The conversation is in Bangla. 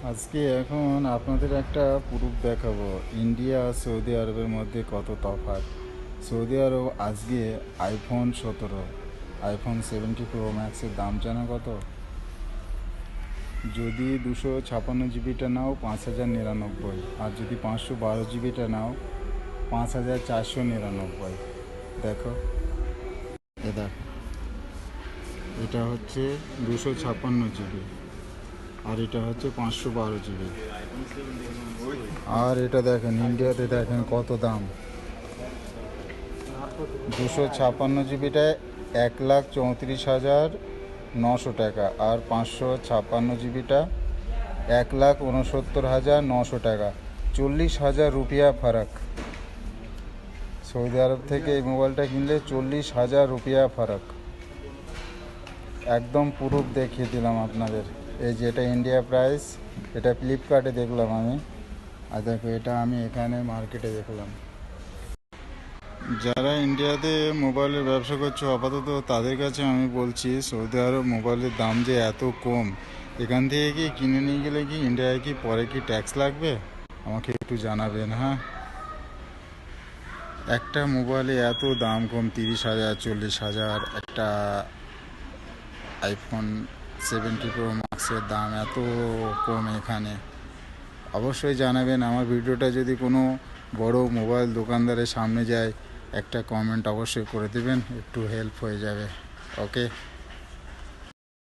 আজকে এখন আপনাদের একটা প্রুফ দেখাবো ইন্ডিয়া আর সৌদি আরবের মধ্যে কত তফাৎ। সৌদি আরব আজকে iPhone 17 iPhone 17 Pro Max-এর দাম জানা কত? যদি 256 জিবিটা নাও 5,099, আর যদি 512 জিবিটা নাও 5,499। দেখো, দেখো, এটা হচ্ছে 256 জিবি, আর এটা হচ্ছে 512 জিবি। আর এটা দেখেন ইন্ডিয়াতে দেখেন কত দাম। 256 জিবিটায় 1,34,900 টাকা, আর 556 জিবিটা 1,69,900 টাকা। 40,000 রুপিয়া ফারাক। সৌদি আরব থেকে এই মোবাইলটা কিনলে 40,000 রুপিয়া ফারাক। একদম প্রুফ দেখিয়ে দিলাম আপনাদের। এই যে এটা ইন্ডিয়া প্রাইস, এটা ফ্লিপকার্টে দেখলাম আমি। আর দেখো, এটা আমি এখানে মার্কেটে দেখলাম। যারা ইন্ডিয়াতে মোবাইলের ব্যবসা করছে আপাতত তাদের কাছে আমি বলছি, সৌদি আরব মোবাইলের দাম যে এত কম, এখান থেকে কি কিনে নিয়ে গেলে কি ইন্ডিয়ায় কি পরে কি ট্যাক্স লাগবে? আমাকে একটু জানাবেন। হ্যাঁ, একটা মোবাইলে এত দাম কম, 30,000 40,000। একটা iPhone 17 Pro Max-এর দাম এত কম এখানে। অবশ্যই জানাবেন। আমার ভিডিওটা যদি কোনো বড় মোবাইল দোকানদারের সামনে যায়, একটা কমেন্ট অবশ্যই করে দেবেন, একটু হেল্প হয়ে যাবে। ওকে।